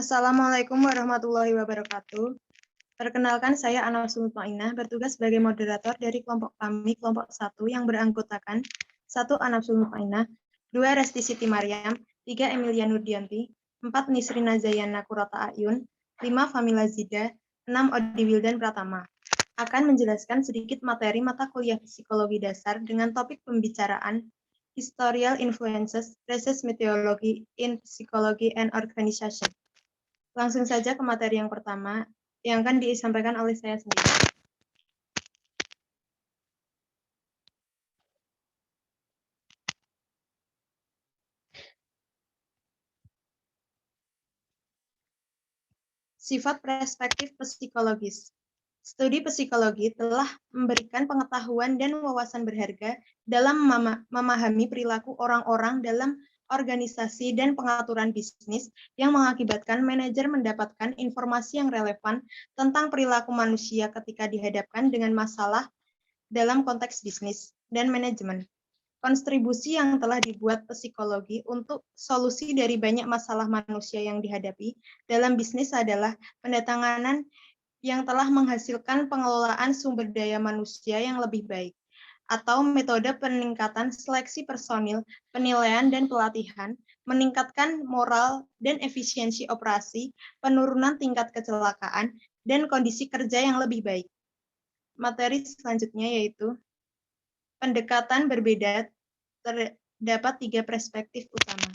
Assalamualaikum warahmatullahi wabarakatuh. Perkenalkan, saya Anausul Mutmainah, bertugas sebagai moderator dari kelompok kami, kelompok 1 yang beranggotakan 1. Anausul Mutmainah, 2. Resti Siti Maryam, 3. Emilia Nurdianti, 4. Nisrina Zayana Kurota Ayun, 5. Famila Zida, 6. Odi Wildan Pratama. Akan menjelaskan sedikit materi mata kuliah psikologi dasar dengan topik pembicaraan Historical Influences, Research Methodology in Psychology and Organization. Langsung saja ke materi yang pertama, yang akan disampaikan oleh saya sendiri. Sifat perspektif psikologis. Studi psikologi telah memberikan pengetahuan dan wawasan berharga dalam memahami perilaku orang-orang dalam organisasi dan pengaturan bisnis yang mengakibatkan manajer mendapatkan informasi yang relevan tentang perilaku manusia ketika dihadapkan dengan masalah dalam konteks bisnis dan manajemen. Kontribusi yang telah dibuat psikologi untuk solusi dari banyak masalah manusia yang dihadapi dalam bisnis adalah pendatanganan yang telah menghasilkan pengelolaan sumber daya manusia yang lebih baik, atau metode peningkatan seleksi personil, penilaian dan pelatihan, meningkatkan moral dan efisiensi operasi, penurunan tingkat kecelakaan, dan kondisi kerja yang lebih baik. Materi selanjutnya yaitu pendekatan berbeda. Terdapat 3 perspektif utama.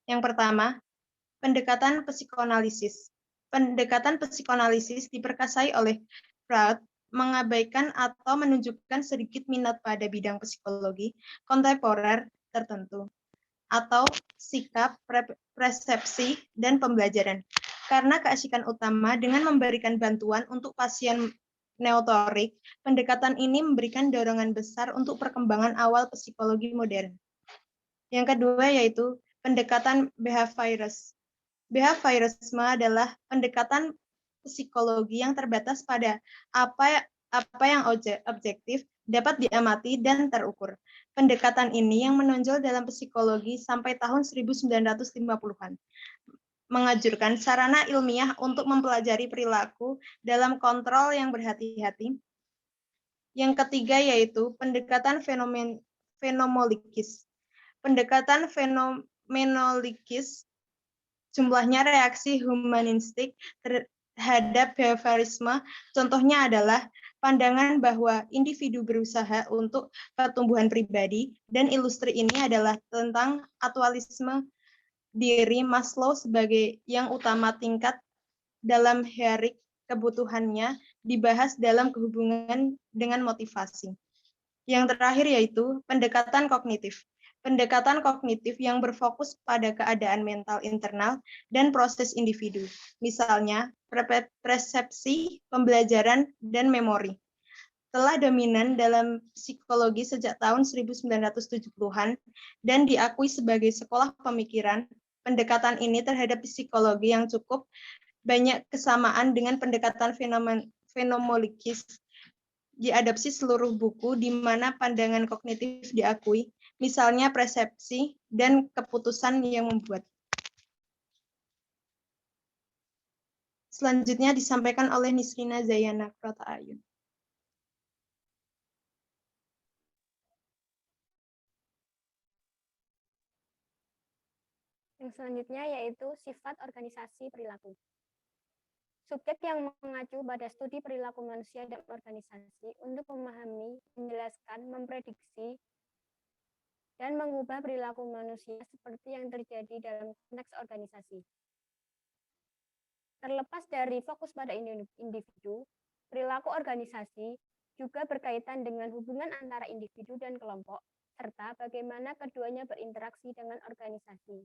Yang pertama, pendekatan psikoanalisis. Pendekatan psikoanalisis diperkasai oleh Freud mengabaikan atau menunjukkan sedikit minat pada bidang psikologi kontemporer tertentu, atau sikap, persepsi, dan pembelajaran. Karena keasikan utama dengan memberikan bantuan untuk pasien neurotik, pendekatan ini memberikan dorongan besar untuk perkembangan awal psikologi modern. Yang kedua yaitu pendekatan behaviorisme. Behaviorisme adalah pendekatan psikologi yang terbatas pada apa yang objektif, dapat diamati dan terukur. Pendekatan ini yang menonjol dalam psikologi sampai tahun 1950-an. Menganjurkan sarana ilmiah untuk mempelajari perilaku dalam kontrol yang berhati-hati. Yang ketiga yaitu pendekatan fenomenologis. Pendekatan fenomenologis jumlahnya reaksi humanistik terhadap behaviorisme. Contohnya adalah pandangan bahwa individu berusaha untuk pertumbuhan pribadi, dan ilustri ini adalah tentang atualisme diri Maslow sebagai yang utama tingkat dalam hierarki kebutuhannya dibahas dalam kehubungan dengan motivasi. Yang terakhir yaitu pendekatan kognitif. Pendekatan kognitif yang berfokus pada keadaan mental internal dan proses individu, misalnya persepsi, pembelajaran, dan memori. Telah dominan dalam psikologi sejak tahun 1970-an dan diakui sebagai sekolah pemikiran. Pendekatan ini terhadap psikologi yang cukup banyak kesamaan dengan pendekatan fenomenologis. Diadopsi seluruh buku di mana pandangan kognitif diakui, misalnya persepsi dan keputusan yang membuat. Selanjutnya disampaikan oleh Nisrina Zayana Kurota Ayun. Yang selanjutnya yaitu sifat organisasi perilaku. Subjek yang mengacu pada studi perilaku manusia dan organisasi untuk memahami, menjelaskan, memprediksi, dan mengubah perilaku manusia seperti yang terjadi dalam konteks organisasi. Terlepas dari fokus pada individu, perilaku organisasi juga berkaitan dengan hubungan antara individu dan kelompok, serta bagaimana keduanya berinteraksi dengan organisasi.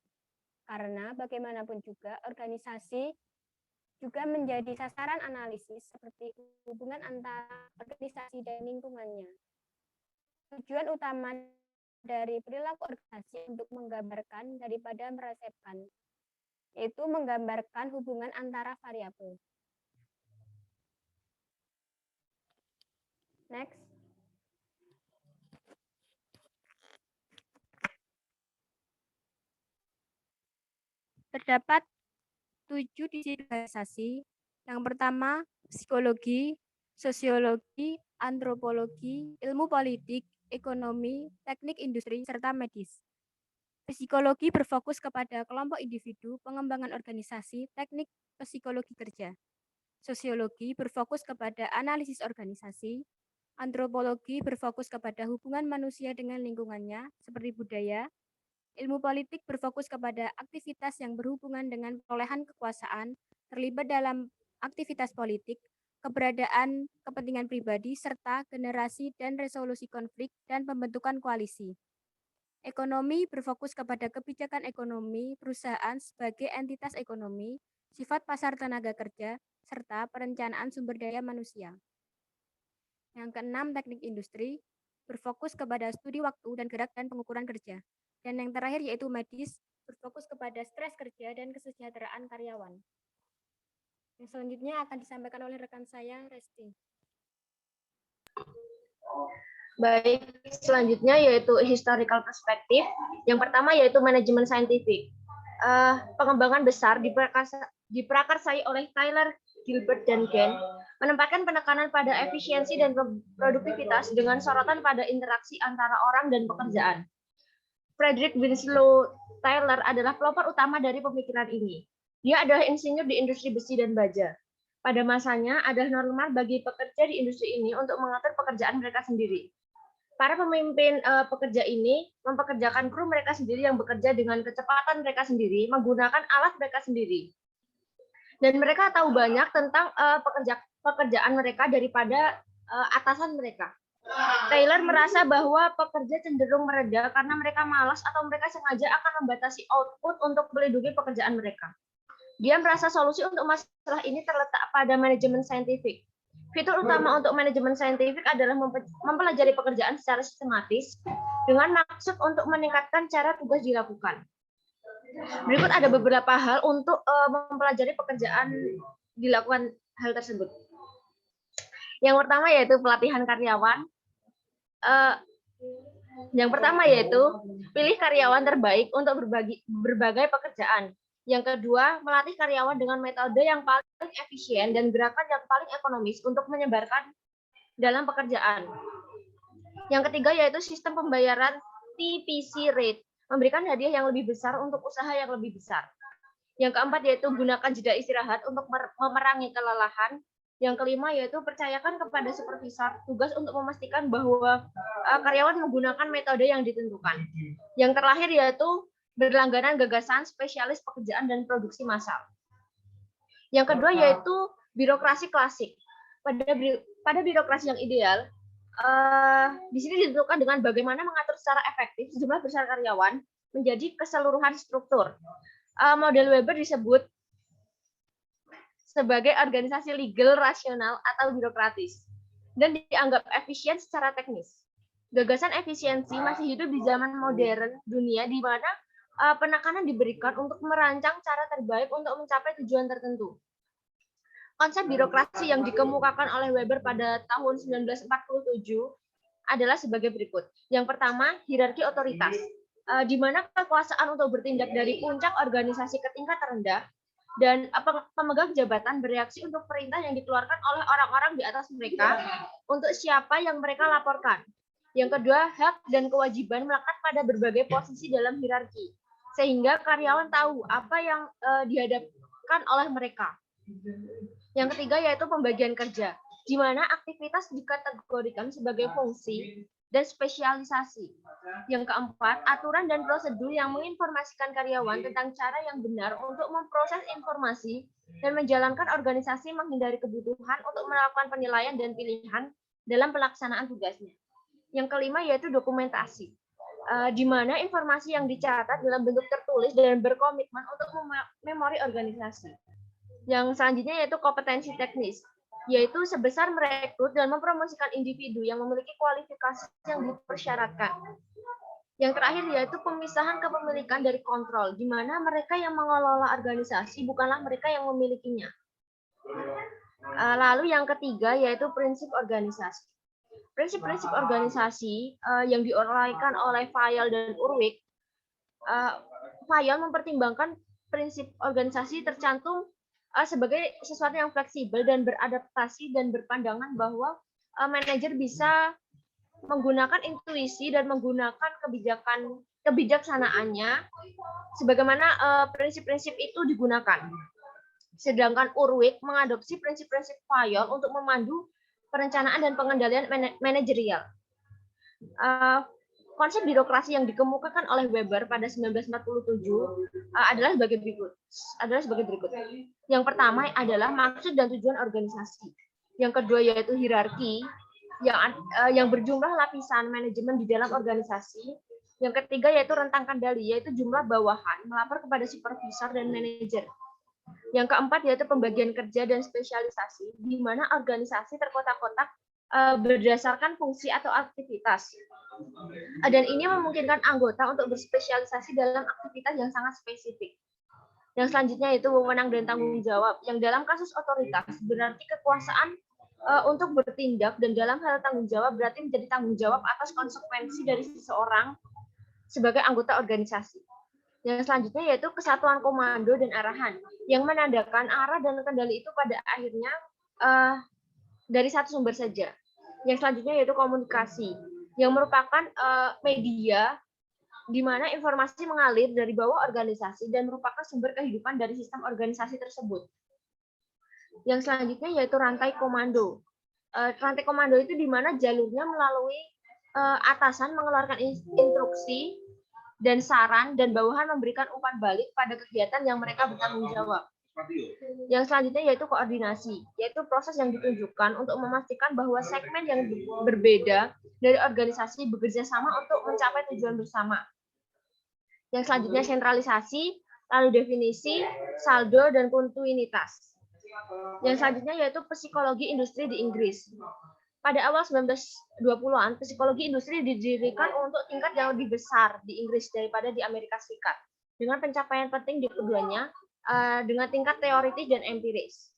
Karena bagaimanapun juga organisasi juga menjadi sasaran analisis seperti hubungan antara organisasi dan lingkungannya. Tujuan utama dari perilaku organisasi untuk menggambarkan daripada meresepkan, yaitu menggambarkan hubungan antara variabel. Next. Terdapat 7 disiplin organisasi. Yang pertama, psikologi, sosiologi, antropologi, ilmu politik, ekonomi, teknik industri, serta medis. Psikologi berfokus kepada kelompok individu, pengembangan organisasi, teknik psikologi kerja. Sosiologi berfokus kepada analisis organisasi. Antropologi berfokus kepada hubungan manusia dengan lingkungannya, seperti budaya. Ilmu politik berfokus kepada aktivitas yang berhubungan dengan perolehan kekuasaan, terlibat dalam aktivitas politik, keberadaan kepentingan pribadi, serta generasi dan resolusi konflik dan pembentukan koalisi. Ekonomi berfokus kepada kebijakan ekonomi perusahaan sebagai entitas ekonomi, sifat pasar tenaga kerja, serta perencanaan sumber daya manusia. Yang keenam, teknik industri berfokus kepada studi waktu dan gerak dan pengukuran kerja. Dan yang terakhir yaitu medis, berfokus kepada stres kerja dan kesejahteraan karyawan. Yang selanjutnya akan disampaikan oleh rekan saya, Resti. Baik, selanjutnya yaitu historical perspective. Yang pertama yaitu manajemen saintifik. Pengembangan besar diprakarsai oleh Tyler, Gilbert, dan Gann, menempatkan penekanan pada efisiensi dan produktivitas dengan sorotan pada interaksi antara orang dan pekerjaan. Frederick Winslow Taylor adalah pelopor utama dari pemikiran ini. Dia adalah insinyur di industri besi dan baja. Pada masanya, adalah normal bagi pekerja di industri ini untuk mengatur pekerjaan mereka sendiri. Para pemimpin pekerja ini mempekerjakan kru mereka sendiri yang bekerja dengan kecepatan mereka sendiri, menggunakan alat mereka sendiri. Dan mereka tahu banyak tentang pekerjaan mereka daripada atasan mereka. Taylor merasa bahwa pekerja cenderung mereda karena mereka malas atau mereka sengaja akan membatasi output untuk melindungi pekerjaan mereka. Dia merasa solusi untuk masalah ini terletak pada manajemen saintifik. Fitur utama untuk manajemen saintifik adalah mempelajari pekerjaan secara sistematis dengan maksud untuk meningkatkan cara tugas dilakukan. Berikut ada beberapa hal untuk mempelajari pekerjaan dilakukan hal tersebut. Yang pertama yaitu pelatihan karyawan. Yang pertama yaitu pilih karyawan terbaik untuk berbagai pekerjaan. Yang kedua, melatih karyawan dengan metode yang paling efisien dan gerakan yang paling ekonomis untuk menyebarkan dalam pekerjaan. Yang ketiga yaitu sistem pembayaran TPC rate, memberikan hadiah yang lebih besar untuk usaha yang lebih besar. Yang keempat yaitu gunakan jeda istirahat untuk memerangi kelelahan. Yang kelima yaitu percayakan kepada supervisor tugas untuk memastikan bahwa karyawan menggunakan metode yang ditentukan. Yang terakhir yaitu berlangganan gagasan spesialis pekerjaan dan produksi massal. Yang kedua yaitu birokrasi klasik. Pada birokrasi yang ideal, di sini ditentukan dengan bagaimana mengatur secara efektif sejumlah besar karyawan menjadi keseluruhan struktur. Model Weber disebut sebagai organisasi legal, rasional, atau birokratis, dan dianggap efisien secara teknis. Gagasan efisiensi masih hidup di zaman modern dunia di mana penekanan diberikan untuk merancang cara terbaik untuk mencapai tujuan tertentu. Konsep birokrasi yang dikemukakan oleh Weber pada tahun 1947 adalah sebagai berikut. Yang pertama, hierarki otoritas, di mana kekuasaan untuk bertindak dari puncak organisasi ke tingkat terendah, dan pemegang jabatan bereaksi untuk perintah yang dikeluarkan oleh orang-orang di atas mereka untuk siapa yang mereka laporkan. Yang kedua, hak dan kewajiban melekat pada berbagai posisi dalam hierarki, sehingga karyawan tahu apa yang dihadapkan oleh mereka. Yang ketiga yaitu pembagian kerja, di mana aktivitas dikategorikan sebagai fungsi dan spesialisasi. Yang keempat, aturan dan prosedur yang menginformasikan karyawan tentang cara yang benar untuk memproses informasi dan menjalankan organisasi menghindari kebutuhan untuk melakukan penilaian dan pilihan dalam pelaksanaan tugasnya. Yang kelima yaitu dokumentasi, di mana informasi yang dicatat dalam bentuk tertulis dan berkomitmen untuk memori organisasi. Yang selanjutnya yaitu kompetensi teknis, yaitu sebesar merekrut dan mempromosikan individu yang memiliki kualifikasi yang dipersyaratkan. Yang terakhir yaitu pemisahan kepemilikan dari kontrol, di mana mereka yang mengelola organisasi bukanlah mereka yang memilikinya. Lalu yang ketiga yaitu prinsip organisasi. Prinsip-prinsip organisasi yang diuraikan oleh Fayol dan Urwig. Fayol mempertimbangkan prinsip organisasi tercantum sebagai sesuatu yang fleksibel dan beradaptasi dan berpandangan bahwa manajer bisa menggunakan intuisi dan menggunakan kebijaksanaannya sebagaimana prinsip-prinsip itu digunakan. Sedangkan Urwig mengadopsi prinsip-prinsip Fayol untuk memandu perencanaan dan pengendalian manajerial. Konsep birokrasi yang dikemukakan oleh Weber pada 1947 adalah sebagai berikut. Yang pertama adalah maksud dan tujuan organisasi. Yang kedua yaitu hierarki yang berjumlah lapisan manajemen di dalam organisasi. Yang ketiga yaitu rentang kendali, yaitu jumlah bawahan melapor kepada supervisor dan manajer. Yang keempat yaitu pembagian kerja dan spesialisasi, di mana organisasi terkotak-kotak berdasarkan fungsi atau aktivitas. Dan ini memungkinkan anggota untuk berspesialisasi dalam aktivitas yang sangat spesifik. Yang selanjutnya yaitu wewenang dan tanggung jawab, yang dalam kasus otoritas berarti kekuasaan untuk bertindak, dan dalam hal tanggung jawab berarti menjadi tanggung jawab atas konsekuensi dari seseorang sebagai anggota organisasi. Yang selanjutnya yaitu kesatuan komando dan arahan, yang menandakan arah dan kendali itu pada akhirnya dari satu sumber saja. Yang selanjutnya yaitu komunikasi, yang merupakan media di mana informasi mengalir dari bawah organisasi dan merupakan sumber kehidupan dari sistem organisasi tersebut. Yang selanjutnya yaitu rantai komando. Rantai komando itu di mana jalurnya melalui atasan mengeluarkan instruksi dan saran, dan bawahan memberikan umpan balik pada kegiatan yang mereka bertanggung jawab. Yang selanjutnya yaitu koordinasi, yaitu proses yang ditunjukkan untuk memastikan bahwa segmen yang berbeda dari organisasi bekerja sama untuk mencapai tujuan bersama. Yang selanjutnya sentralisasi, lalu definisi, saldo, dan kontinuitas. Yang selanjutnya yaitu psikologi industri di Inggris. Pada awal 1920-an, psikologi industri didirikan untuk tingkat yang lebih besar di Inggris daripada di Amerika Serikat, dengan pencapaian penting di keduanya dengan tingkat teoritis dan empiris.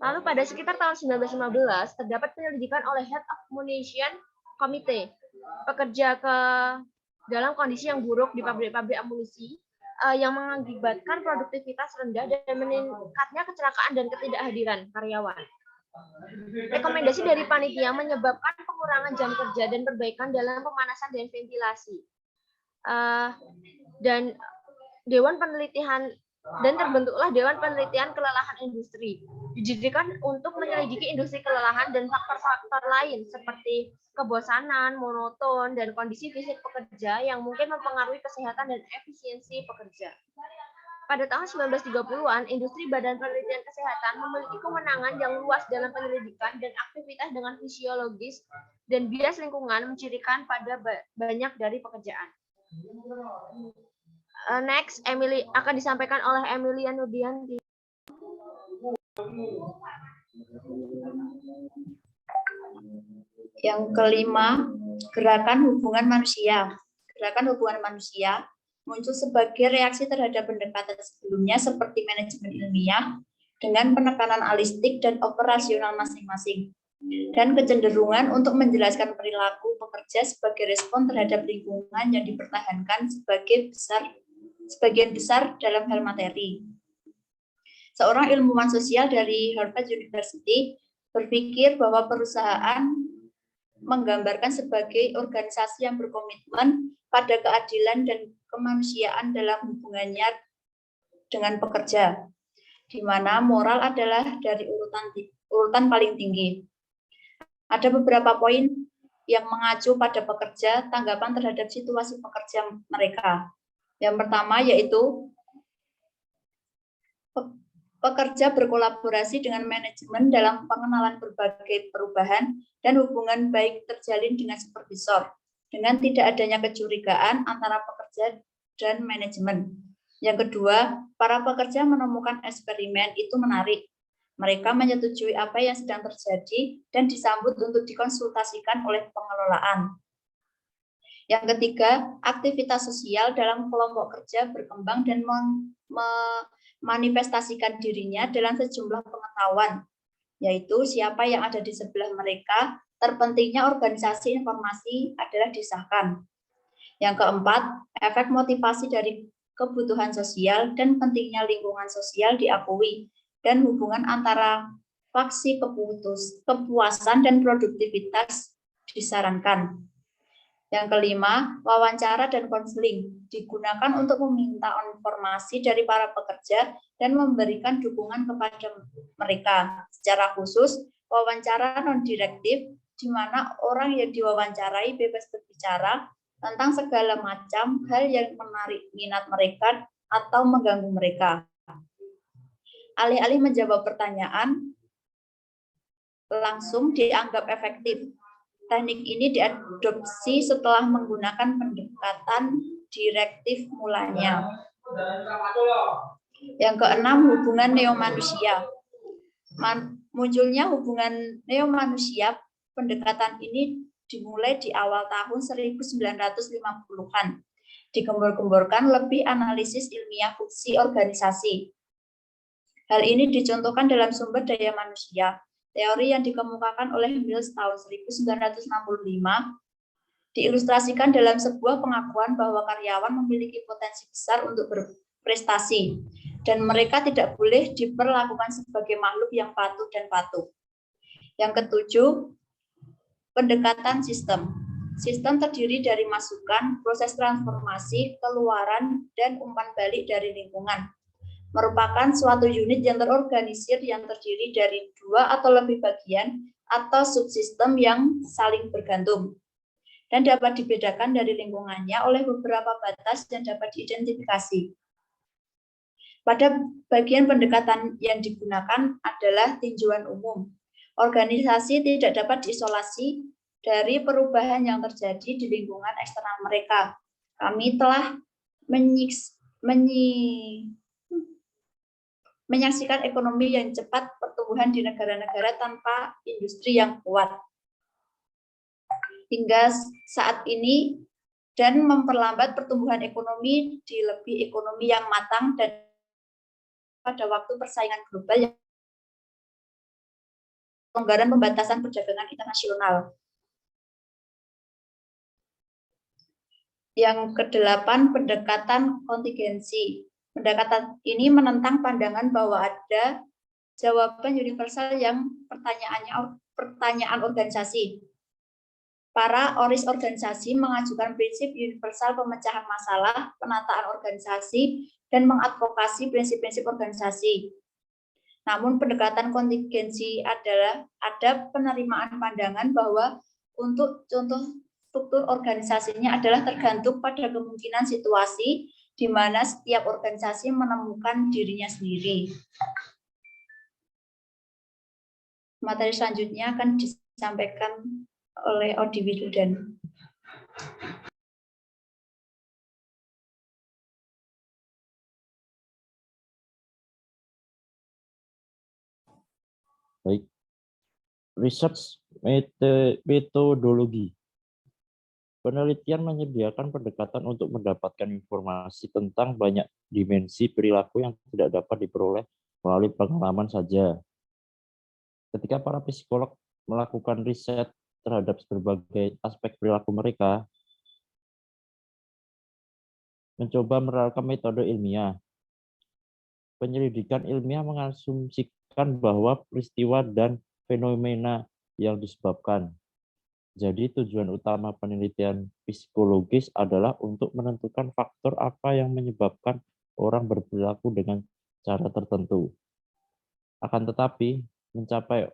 Lalu pada sekitar tahun 1915, terdapat penyelidikan oleh Head of Munition Committee, pekerja dalam kondisi yang buruk di pabrik-pabrik amunisi, yang mengakibatkan produktivitas rendah dan meningkatnya kecelakaan dan ketidakhadiran karyawan. Rekomendasi dari panitia menyebabkan pengurangan jam kerja dan perbaikan dalam pemanasan dan ventilasi. Dan terbentuklah Dewan Penelitian Kelelahan Industri. Didirikan untuk menyelidiki industri kelelahan dan faktor-faktor lain seperti kebosanan, monoton, dan kondisi fisik pekerja yang mungkin mempengaruhi kesehatan dan efisiensi pekerja. Pada tahun 1930-an, industri Badan Penelitian Kesehatan memiliki kewenangan yang luas dalam penyelidikan dan aktivitas dengan fisiologis dan bias lingkungan mencirikan pada banyak dari pekerjaan. Next, Emily akan disampaikan oleh Emilia Nudianti. Yang kelima, gerakan hubungan manusia. Gerakan hubungan manusia muncul sebagai reaksi terhadap pendekatan sebelumnya seperti manajemen ilmiah dengan penekanan alistik dan operasional masing-masing, dan kecenderungan untuk menjelaskan perilaku pekerja sebagai respon terhadap lingkungan yang dipertahankan sebagian besar dalam hal materi. Seorang ilmuwan sosial dari Harvard University berpikir bahwa perusahaan menggambarkan sebagai organisasi yang berkomitmen pada keadilan dan kemanusiaan dalam hubungannya dengan pekerja, di mana moral adalah dari urutan paling tinggi. Ada beberapa poin yang mengacu pada pekerja, tanggapan terhadap situasi pekerja mereka. Yang pertama yaitu pekerja berkolaborasi dengan manajemen dalam pengenalan berbagai perubahan dan hubungan baik terjalin dengan supervisor, dengan tidak adanya kecurigaan antara pekerja dan manajemen. Yang kedua, para pekerja menemukan eksperimen itu menarik. Mereka menyetujui apa yang sedang terjadi dan disambut untuk dikonsultasikan oleh pengelolaan. Yang ketiga, aktivitas sosial dalam kelompok kerja berkembang dan memanifestasikan dirinya dalam sejumlah pengetahuan, yaitu siapa yang ada di sebelah mereka. Terpentingnya organisasi informasi adalah disahkan. Yang keempat, efek motivasi dari kebutuhan sosial, dan pentingnya lingkungan sosial diakui, dan hubungan antara faksi kepuasan dan produktivitas disarankan. Yang kelima, wawancara dan konseling digunakan untuk meminta informasi dari para pekerja dan memberikan dukungan kepada mereka. Secara khusus, wawancara non-direktif di mana orang yang diwawancarai bebas berbicara tentang segala macam hal yang menarik minat mereka atau mengganggu mereka. Alih-alih menjawab pertanyaan, langsung dianggap efektif. Teknik ini diadopsi setelah menggunakan pendekatan direktif mulanya. Yang keenam, hubungan neomanusia. Munculnya hubungan neomanusia, pendekatan ini dimulai di awal tahun 1950-an. Digembor-gemborkan lebih analisis ilmiah fungsi organisasi. Hal ini dicontohkan dalam sumber daya manusia. Teori yang dikemukakan oleh Mills tahun 1965 diilustrasikan dalam sebuah pengakuan bahwa karyawan memiliki potensi besar untuk berprestasi dan mereka tidak boleh diperlakukan sebagai makhluk yang patuh dan patuh. Yang ketujuh, pendekatan sistem. Sistem terdiri dari masukan, proses transformasi, keluaran, dan umpan balik dari lingkungan. Merupakan suatu unit yang terorganisir yang terdiri dari dua atau lebih bagian atau subsistem yang saling bergantung dan dapat dibedakan dari lingkungannya oleh beberapa batas dan dapat diidentifikasi. Pada bagian pendekatan yang digunakan adalah tinjauan umum. Organisasi tidak dapat diisolasi dari perubahan yang terjadi di lingkungan eksternal mereka. Kami telah menyaksikan ekonomi yang cepat pertumbuhan di negara-negara tanpa industri yang kuat hingga saat ini dan memperlambat pertumbuhan ekonomi di lebih ekonomi yang matang dan pada waktu persaingan global yang pelonggaran pembatasan perdagangan internasional. Yang kedelapan, pendekatan kontingensi. Pendekatan ini menentang pandangan bahwa ada jawaban universal yang pertanyaan organisasi. Para organisasi mengajukan prinsip universal pemecahan masalah, penataan organisasi, dan mengadvokasi prinsip-prinsip organisasi. Namun pendekatan kontingensi adalah ada penerimaan pandangan bahwa untuk contoh struktur organisasinya adalah tergantung pada kemungkinan situasi di mana setiap organisasi menemukan dirinya sendiri. Materi selanjutnya akan disampaikan oleh Odi Widudan. Baik. Research metodologi. Penelitian menyediakan pendekatan untuk mendapatkan informasi tentang banyak dimensi perilaku yang tidak dapat diperoleh melalui pengalaman saja. Ketika para psikolog melakukan riset terhadap berbagai aspek perilaku mereka, mencoba menerapkan metode ilmiah. Penyelidikan ilmiah mengasumsikan bahwa peristiwa dan fenomena yang disebabkan. Jadi tujuan utama penelitian psikologis adalah untuk menentukan faktor apa yang menyebabkan orang berperilaku dengan cara tertentu. Akan tetapi, mencapai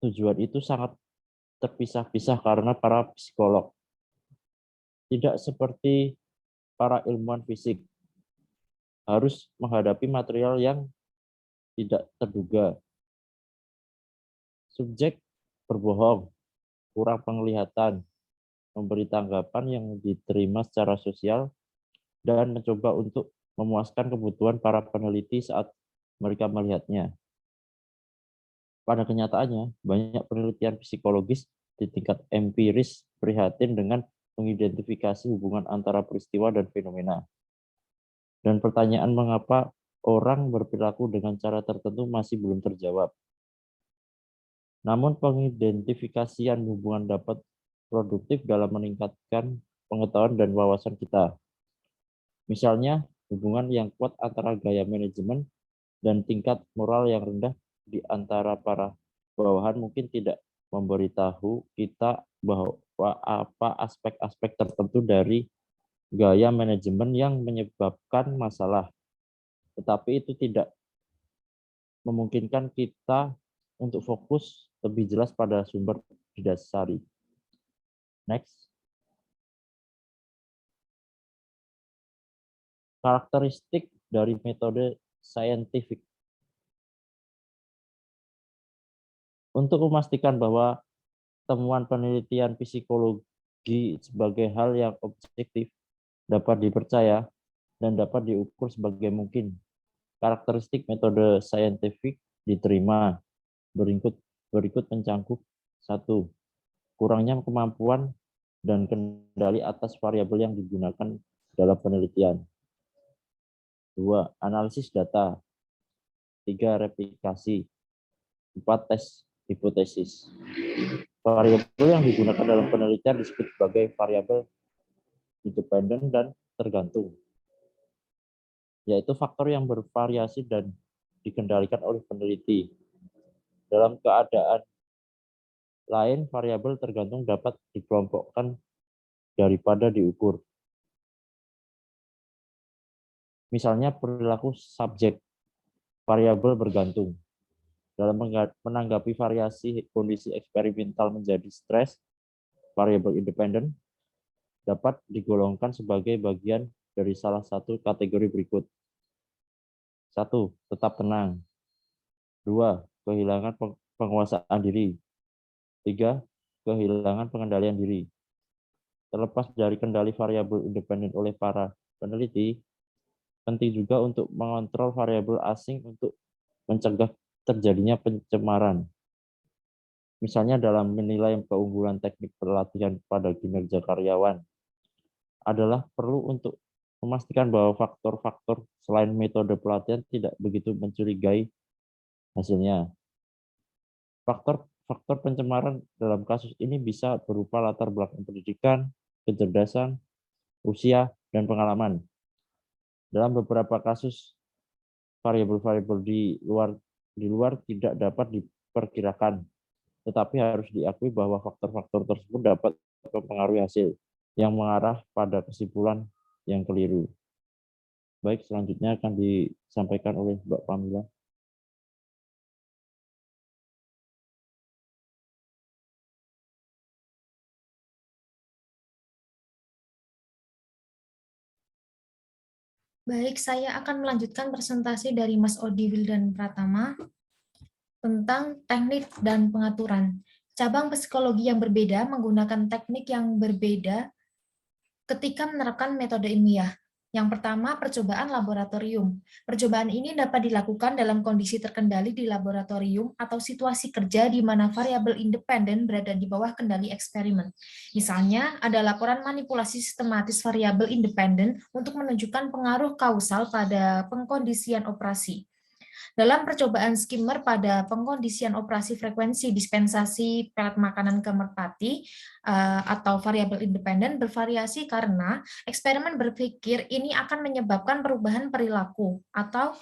tujuan itu sangat terpisah-pisah karena para psikolog. Tidak seperti para ilmuwan fisik, harus menghadapi material yang tidak terduga. Subjek berbohong, kurang penglihatan, memberi tanggapan yang diterima secara sosial, dan mencoba untuk memuaskan kebutuhan para peneliti saat mereka melihatnya. Pada kenyataannya, banyak penelitian psikologis di tingkat empiris prihatin dengan mengidentifikasi hubungan antara peristiwa dan fenomena. Dan pertanyaan mengapa orang berperilaku dengan cara tertentu masih belum terjawab. Namun pengidentifikasian hubungan dapat produktif dalam meningkatkan pengetahuan dan wawasan kita. Misalnya, hubungan yang kuat antara gaya manajemen dan tingkat moral yang rendah di antara para bawahan mungkin tidak memberitahu kita bahwa apa aspek-aspek tertentu dari gaya manajemen yang menyebabkan masalah. Tetapi itu tidak memungkinkan kita untuk fokus lebih jelas pada sumber didasari. Next. Karakteristik dari metode saintifik. Untuk memastikan bahwa temuan penelitian psikologi sebagai hal yang objektif, dapat dipercaya, dan dapat diukur sebagai mungkin. Karakteristik metode saintifik diterima. Berikut mencangkup 1. Kurangnya kemampuan dan kendali atas variabel yang digunakan dalam penelitian. 2. Analisis data. 3. Replikasi. 4. Tes hipotesis. Variabel yang digunakan dalam penelitian disebut sebagai variabel independen dan tergantung, yaitu faktor yang bervariasi dan dikendalikan oleh peneliti. Dalam keadaan lain, variabel tergantung dapat dikelompokkan daripada diukur. Misalnya perilaku subjek, variabel bergantung. Dalam menanggapi variasi kondisi eksperimental menjadi stres, variabel independen dapat digolongkan sebagai bagian dari salah satu kategori berikut. 1. Tetap tenang. 2. Kehilangan penguasaan diri. 3. Kehilangan pengendalian diri. Terlepas dari kendali variabel independen oleh para peneliti, penting juga untuk mengontrol variabel asing untuk mencegah terjadinya pencemaran. Misalnya dalam menilai keunggulan teknik pelatihan pada kinerja karyawan, adalah perlu untuk memastikan bahwa faktor-faktor selain metode pelatihan tidak begitu mencurigai hasilnya. Faktor pencemaran dalam kasus ini bisa berupa latar belakang pendidikan, kecerdasan, usia, dan pengalaman. Dalam beberapa kasus, variabel-variabel di luar tidak dapat diperkirakan, tetapi harus diakui bahwa faktor-faktor tersebut dapat mempengaruhi hasil yang mengarah pada kesimpulan yang keliru. Baik, selanjutnya akan disampaikan oleh Mbak Pamila. Baik, saya akan melanjutkan presentasi dari Mas Odi Wildan Pratama tentang teknik dan pengaturan. Cabang psikologi yang berbeda menggunakan teknik yang berbeda ketika menerapkan metode ilmiah. Yang pertama, percobaan laboratorium. Percobaan ini dapat dilakukan dalam kondisi terkendali di laboratorium atau situasi kerja di mana variabel independen berada di bawah kendali eksperimen. Misalnya, ada laporan manipulasi sistematis variabel independen untuk menunjukkan pengaruh kausal pada pengkondisian operasi. Dalam percobaan skimmer pada pengkondisian operasi frekuensi dispensasi pelet makanan ke merpati atau variabel independen bervariasi karena eksperimen berpikir ini akan menyebabkan perubahan perilaku atau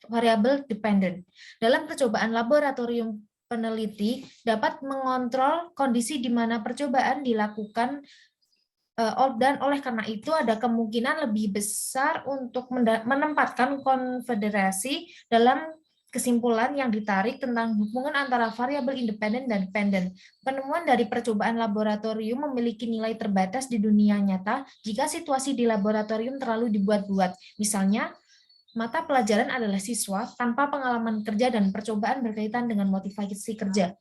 variabel dependent. Dalam percobaan laboratorium, peneliti dapat mengontrol kondisi di mana percobaan dilakukan dan oleh karena itu ada kemungkinan lebih besar untuk menempatkan konfederasi dalam kesimpulan yang ditarik tentang hubungan antara variabel independen dan dependent. Penemuan dari percobaan laboratorium memiliki nilai terbatas di dunia nyata jika situasi di laboratorium terlalu dibuat-buat. Misalnya, mata pelajaran adalah siswa tanpa pengalaman kerja dan percobaan berkaitan dengan motivasi kerja.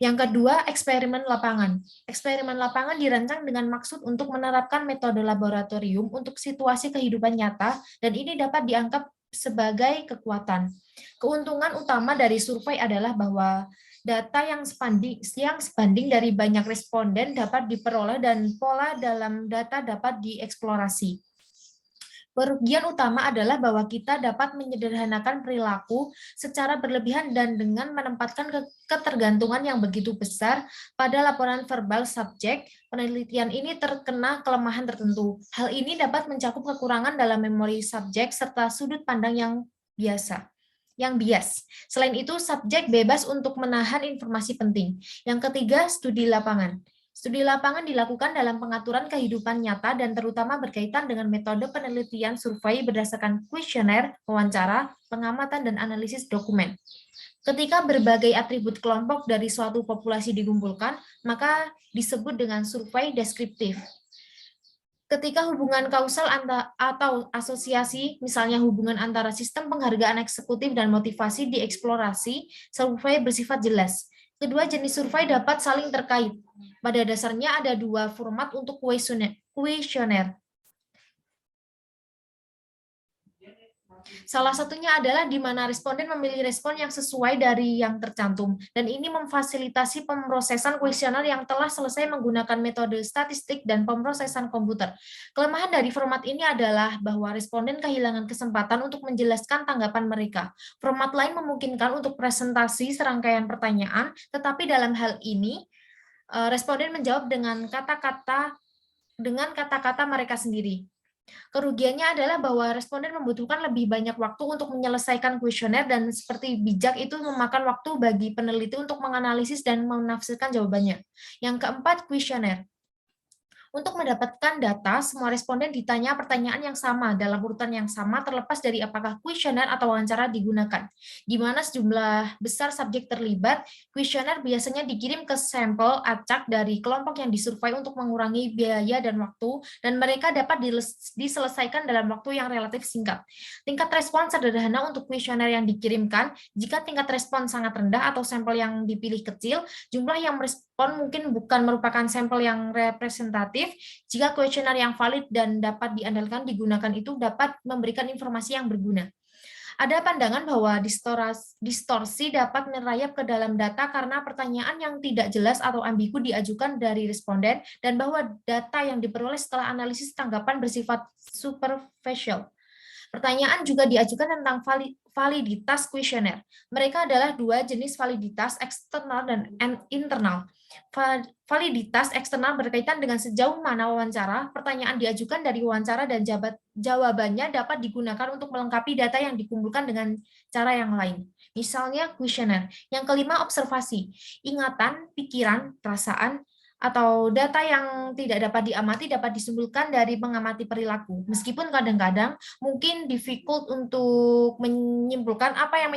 Yang kedua, eksperimen lapangan. Eksperimen lapangan dirancang dengan maksud untuk menerapkan metode laboratorium untuk situasi kehidupan nyata, dan ini dapat dianggap sebagai kekuatan. Keuntungan utama dari survei adalah bahwa data yang sebanding dari banyak responden dapat diperoleh dan pola dalam data dapat dieksplorasi. Kerugian utama adalah bahwa kita dapat menyederhanakan perilaku secara berlebihan dan dengan menempatkan ketergantungan yang begitu besar pada laporan verbal subjek, penelitian ini terkena kelemahan tertentu. Hal ini dapat mencakup kekurangan dalam memori subjek serta sudut pandang yang bias. Selain itu, subjek bebas untuk menahan informasi penting. Yang ketiga, studi lapangan. Studi lapangan dilakukan dalam pengaturan kehidupan nyata dan terutama berkaitan dengan metode penelitian survei berdasarkan kuesioner, wawancara, pengamatan, dan analisis dokumen. Ketika berbagai atribut kelompok dari suatu populasi dikumpulkan, maka disebut dengan survei deskriptif. Ketika hubungan kausal atau asosiasi, misalnya hubungan antara sistem penghargaan eksekutif dan motivasi dieksplorasi, survei bersifat jelas. Kedua jenis survei dapat saling terkait. Pada dasarnya ada dua format untuk kuesioner. Salah satunya adalah di mana responden memilih respon yang sesuai dari yang tercantum, dan ini memfasilitasi pemrosesan kuesioner yang telah selesai menggunakan metode statistik dan pemrosesan komputer. Kelemahan dari format ini adalah bahwa responden kehilangan kesempatan untuk menjelaskan tanggapan mereka. Format lain memungkinkan untuk presentasi serangkaian pertanyaan, tetapi dalam hal ini, responden menjawab dengan kata-kata mereka sendiri. Kerugiannya adalah bahwa responden membutuhkan lebih banyak waktu untuk menyelesaikan kuesioner dan seperti bijak itu memakan waktu bagi peneliti untuk menganalisis dan menafsirkan jawabannya. Yang keempat, kuesioner. Untuk mendapatkan data, semua responden ditanya pertanyaan yang sama dalam urutan yang sama terlepas dari apakah kuesioner atau wawancara digunakan. Di mana sejumlah besar subjek terlibat, kuesioner biasanya dikirim ke sampel acak dari kelompok yang disurvei untuk mengurangi biaya dan waktu, dan mereka dapat diselesaikan dalam waktu yang relatif singkat. Tingkat respon sederhana untuk kuesioner yang dikirimkan, jika tingkat respon sangat rendah atau sampel yang dipilih kecil, jumlah yang merespon mungkin bukan merupakan sampel yang representatif. Jika kuesioner yang valid dan dapat diandalkan digunakan itu dapat memberikan informasi yang berguna. Ada pandangan bahwa distorsi dapat merayap ke dalam data karena pertanyaan yang tidak jelas atau ambigu diajukan dari responden dan bahwa data yang diperoleh setelah analisis tanggapan bersifat superficial. Pertanyaan juga diajukan tentang validitas kuesioner. Mereka adalah dua jenis validitas, eksternal dan internal. Validitas eksternal berkaitan dengan sejauh mana wawancara, pertanyaan diajukan dari wawancara dan jawabannya dapat digunakan untuk melengkapi data yang dikumpulkan dengan cara yang lain. Misalnya kuesioner. Yang kelima, observasi. Ingatan, pikiran, perasaan, atau data yang tidak dapat diamati dapat disimpulkan dari mengamati perilaku. Meskipun kadang-kadang mungkin difficult untuk menyimpulkan apa yang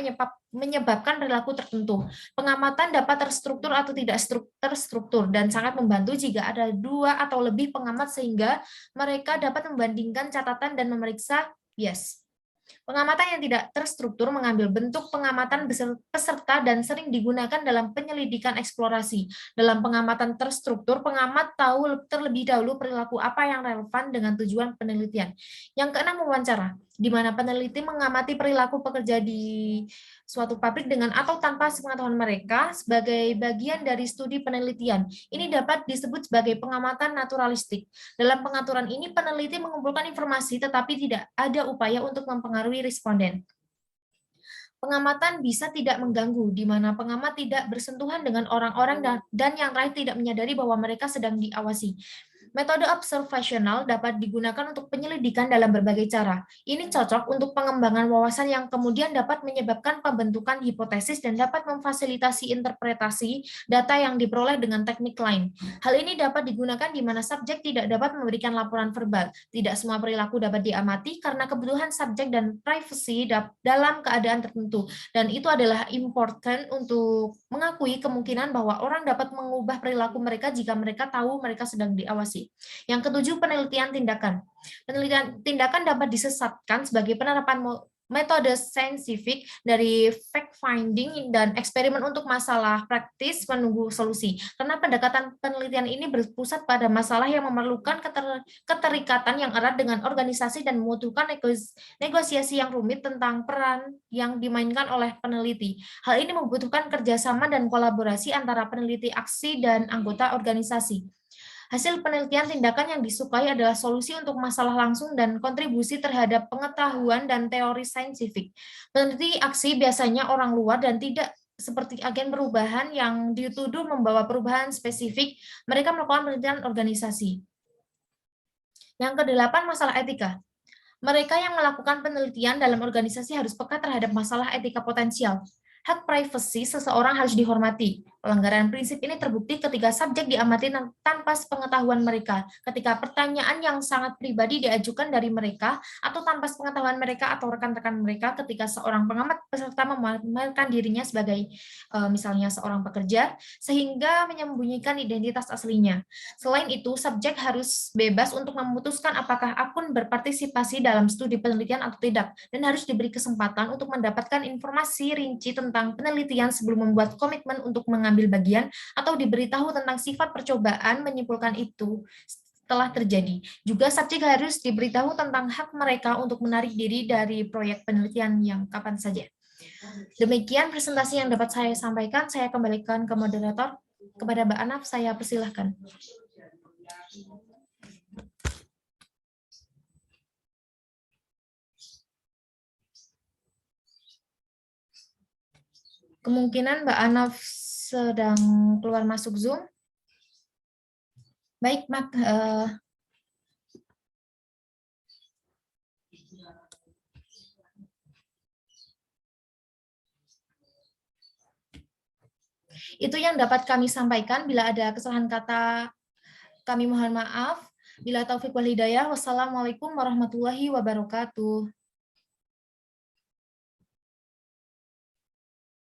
menyebabkan perilaku tertentu. Pengamatan dapat terstruktur atau tidak terstruktur dan sangat membantu jika ada dua atau lebih pengamat sehingga mereka dapat membandingkan catatan dan memeriksa bias. Pengamatan yang tidak terstruktur mengambil bentuk pengamatan peserta dan sering digunakan dalam penyelidikan eksplorasi. Dalam pengamatan terstruktur, pengamat tahu terlebih dahulu perilaku apa yang relevan dengan tujuan penelitian. Yang keenam, wawancara, di mana peneliti mengamati perilaku pekerja di suatu pabrik dengan atau tanpa sepengetahuan mereka sebagai bagian dari studi penelitian. Ini dapat disebut sebagai pengamatan naturalistik. Dalam pengaturan ini, peneliti mengumpulkan informasi tetapi tidak ada upaya untuk mempengaruhi responden. Pengamatan bisa tidak mengganggu, di mana pengamat tidak bersentuhan dengan orang-orang dan yang lain tidak menyadari bahwa mereka sedang diawasi. Metode observasional dapat digunakan untuk penyelidikan dalam berbagai cara. Ini cocok untuk pengembangan wawasan yang kemudian dapat menyebabkan pembentukan hipotesis dan dapat memfasilitasi interpretasi data yang diperoleh dengan teknik lain. Hal ini dapat digunakan di mana subjek tidak dapat memberikan laporan verbal. Tidak semua perilaku dapat diamati karena kebutuhan subjek dan privasi dalam keadaan tertentu. Dan itu adalah important untuk mengakui kemungkinan bahwa orang dapat mengubah perilaku mereka jika mereka tahu mereka sedang diawasi. Yang ketujuh, penelitian tindakan. Penelitian tindakan dapat disesatkan sebagai penerapan metode saintifik dari fact-finding dan eksperimen untuk masalah praktis menunggu solusi. Karena pendekatan penelitian ini berpusat pada masalah yang memerlukan keterikatan yang erat dengan organisasi dan membutuhkan negosiasi yang rumit tentang peran yang dimainkan oleh peneliti. Hal ini membutuhkan kerjasama dan kolaborasi antara peneliti aksi dan anggota organisasi. Hasil penelitian tindakan yang disukai adalah solusi untuk masalah langsung dan kontribusi terhadap pengetahuan dan teori saintifik. Peneliti aksi biasanya orang luar dan tidak seperti agen perubahan yang dituduh membawa perubahan spesifik. Mereka melakukan penelitian organisasi. Yang kedelapan, masalah etika. Mereka yang melakukan penelitian dalam organisasi harus peka terhadap masalah etika potensial. Hak privasi seseorang harus dihormati. Pelanggaran prinsip ini terbukti ketika subjek diamati tanpa sepengetahuan mereka, ketika pertanyaan yang sangat pribadi diajukan dari mereka, atau tanpa sepengetahuan mereka atau rekan-rekan mereka, ketika seorang pengamat peserta memamerkan dirinya sebagai misalnya seorang pekerja, sehingga menyembunyikan identitas aslinya. Selain itu, subjek harus bebas untuk memutuskan apakah akun berpartisipasi dalam studi penelitian atau tidak, dan harus diberi kesempatan untuk mendapatkan informasi rinci tentang penelitian sebelum membuat komitmen untuk mengambil bagian atau diberitahu tentang sifat percobaan menyimpulkan itu telah terjadi. Juga subjek harus diberitahu tentang hak mereka untuk menarik diri dari proyek penelitian yang kapan saja. Demikian presentasi yang dapat saya sampaikan. Saya kembalikan ke moderator. Kepada Mbak Anaf, saya persilahkan. Kemungkinan Mbak Anaf sedang keluar masuk Zoom. Baik, Mak. Itu yang dapat kami sampaikan. Bila ada kesalahan kata, kami mohon maaf. Bila taufik wal hidayah, wassalamualaikum warahmatullahi wabarakatuh.